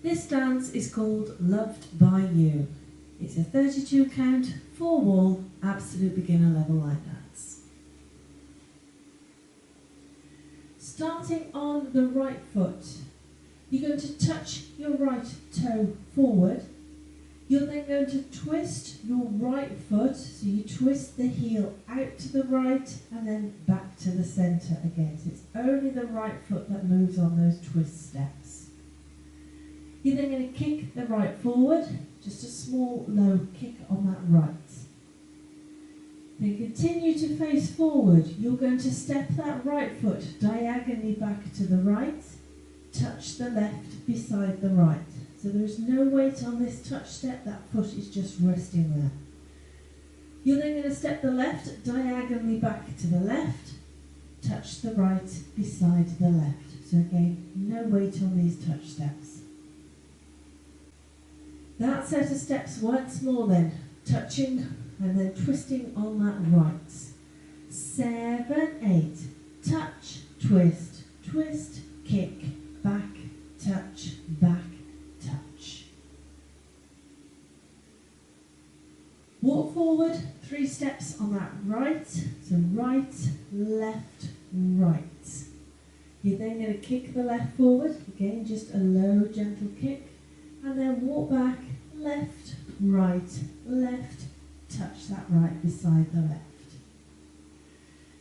This dance is called Loved by You. It's a 32 count, 4 wall, absolute beginner level line dance. Starting on the right foot, you're going to touch your right toe forward. You're then going to twist your right foot, so you twist the heel out to the right and then back to the centre again. So it's only the right foot that moves on those twist steps. You're then going to kick the right forward, just a small low kick on that right. Then continue to face forward. You're going to step that right foot diagonally back to the right, touch the left beside the right. So there is no weight on this touch step, that foot is just resting there. You're then going to step the left diagonally back to the left, touch the right beside the left. So again, no weight on these touch steps. That set of steps once more then, touching and then twisting on that right. 7, 8, touch, twist, twist, kick, back, touch, back, touch. Walk forward 3 steps on that right, so right, left, right. You're then going to kick the left forward, again just a low gentle kick, and then walk back, left, right, left, touch that right beside the left.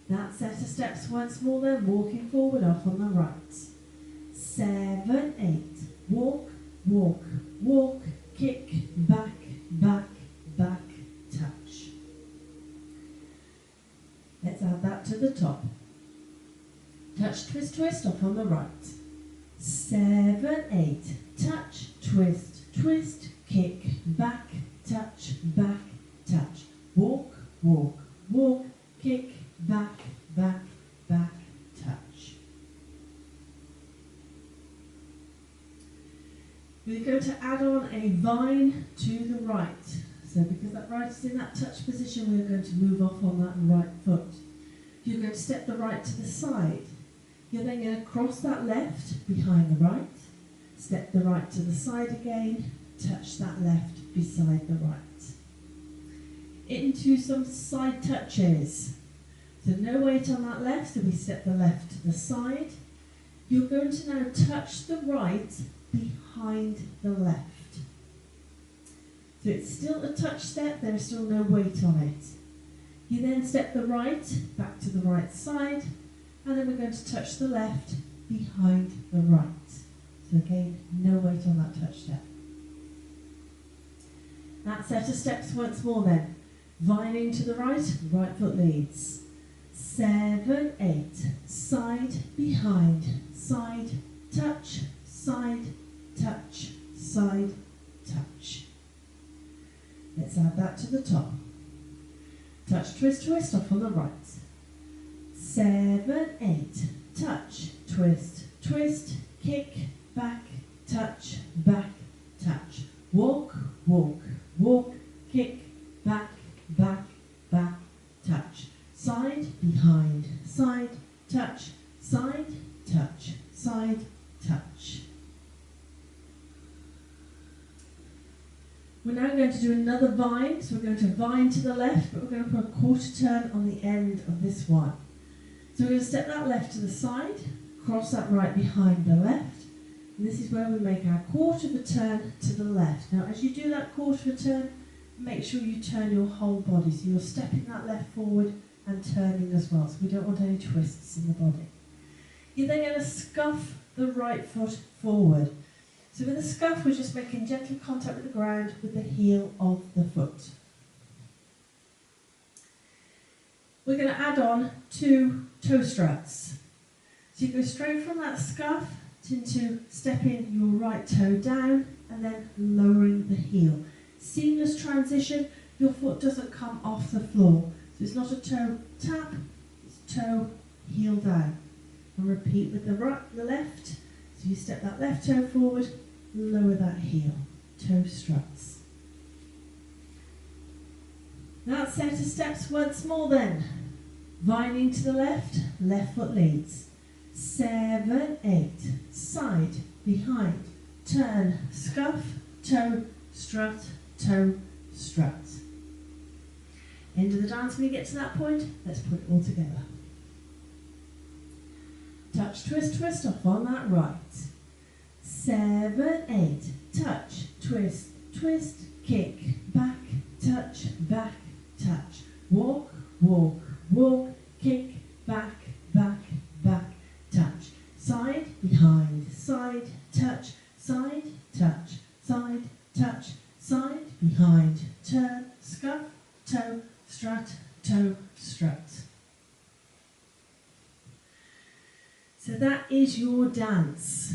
That set of steps once more then, walking forward off on the right. 7, 8, walk, walk, walk, kick, back, back, back, touch. Let's add that to the top. Touch, twist, twist off on the right. 7, 8, touch, twist, twist, kick, back, touch, touch. Walk, walk, walk, kick, back, back, back, touch. We're going to add on a vine to the right. So because that right is in that touch position, we're going to move off on that right foot. You're going to step the right to the side. You're then going to cross that left behind the right, step the right to the side again, touch that left beside the right. Into some side touches. So no weight on that left, so we step the left to the side. You're going to now touch the right behind the left. So it's still a touch step, there is still no weight on it. You then step the right back to the right side, and then we're going to touch the left behind the right. So again, no weight on that touch step. That set of steps once more then. Vining to the right, right foot leads. 7, 8, side, behind, side, touch, side, touch, side, touch. Let's add that to the top. Touch, twist, twist off on the right. 7, 8, touch, twist, twist, kick, back, touch, walk, walk, walk, kick, back, back, back, touch. Side, behind, side, touch, side, touch, side, touch. We're now going to do another vine, so we're going to vine to the left, but we're going to put a quarter turn on the end of this one. So we're going to step that left to the side, cross that right behind the left, and this is where we make our quarter of a turn to the left. Now as you do that quarter of a turn, make sure you turn your whole body, so you're stepping that left forward and turning as well, so we don't want any twists in the body. You're then going to scuff the right foot forward. So with the scuff, we're just making gentle contact with the ground with the heel of the foot. We're going to add on 2 toe struts. So you go straight from that scuff into stepping your right toe down and then lowering the heel. Seamless transition, your foot doesn't come off the floor. So it's not a toe tap, it's toe, heel down. And repeat with the right, the left. So you step that left toe forward, lower that heel, toe struts. That set of steps once more then. Vining to the left, left foot leads. 7, 8, side, behind, turn, scuff, toe, strut, toe, strut. End of the dance when you get to that point. Let's put it all together. Touch, twist, twist off on that right. 7, 8. Touch, twist, twist, kick, back, touch, walk, walk, walk, kick, back, back, back, touch. Side, behind, side, touch, side, touch, side, touch, side, behind, turn, scuff, toe, strut, toe, strut. So that is your dance.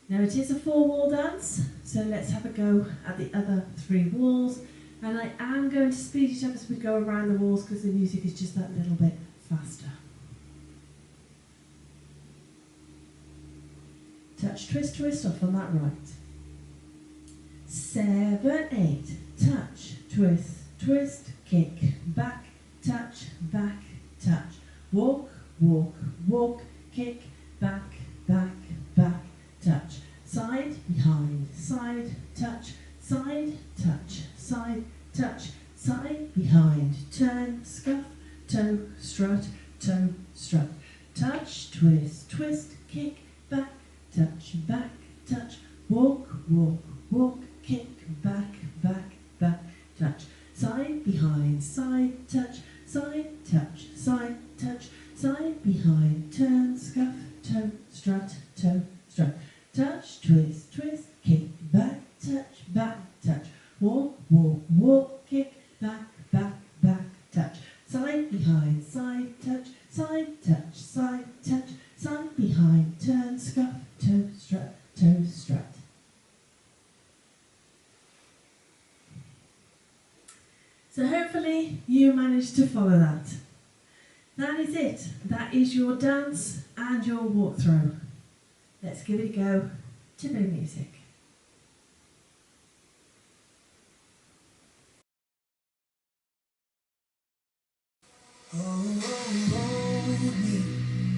Now it is a 4-wall dance, so let's have a go at the other 3 walls. And I am going to speed it up as we go around the walls because the music is just that little bit faster. Touch, twist, twist off on that right. 7, 8. Touch, twist, twist, kick, back, touch, walk, walk, walk, kick, back, back, back, touch. Side, behind, side, touch, side, touch, side, touch, side, behind, turn, scuff, toe, strut, touch, twist, twist, kick, back, touch, walk, walk, walk, kick, back, back, back, touch. Side, behind, side, touch, side, touch, side, touch, side, behind, turn, scuff, toe, strut, touch, twist, twist, kick, back, touch, walk, walk, walk, kick, back, back, back, touch. Side, behind, side, touch, side, behind, turn, scuff, toe, strut. So hopefully you managed to follow that. That is it. That is your dance and your walkthrough. Let's give it a go to no music.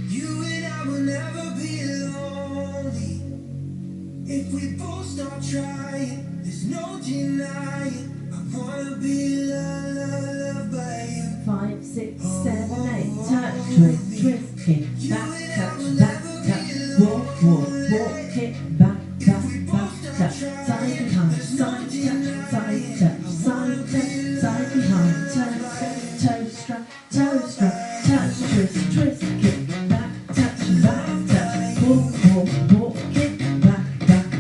You and I will never be lonely. If we both start trying, there's no denying. I wanna be loved by you. 5, 6, 7, 8. Touch, twist, twist, kick, back, touch, walk, walk, walk, kick, back, touch. Side, behind, side, touch, side, behind, turn, toe, strut, touch, twist, twist, kick, back, touch, walk, walk, walk, kick, back, touch,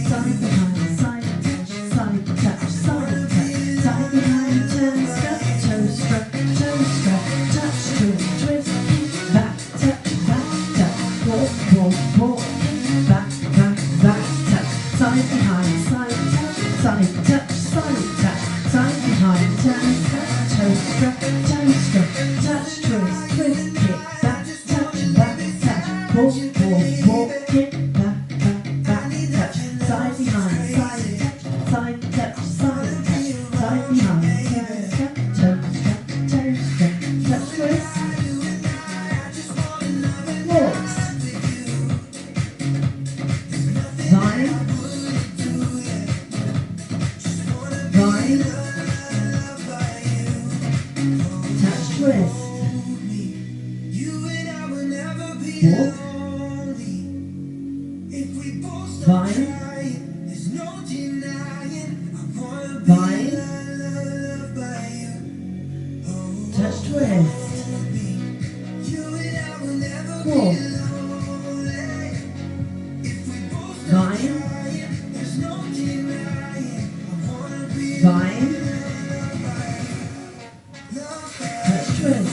side, behind, side, touch, side, behind, turn, scuff, toe, strut, touch, twist, twist, kick, back, touch, walk, walk, walk, kick, back, touch, side, behind, side, touch, side, behind, turn, scuff, toe, strut, touch, twist, twist, kick, back, touch, walk, walk, walk, kick, back, touch, side, behind, side, touch, side, behind, turn, scuff, toe, strut, touch, twist, walks, vine, touch, twist, walk, vine, touch, twist, walk, vine, touch, twist,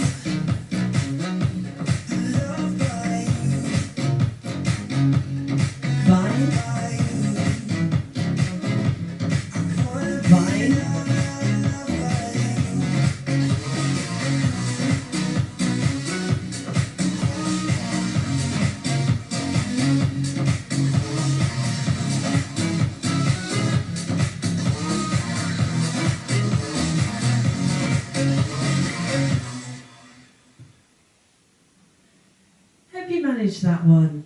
Hope you managed that one.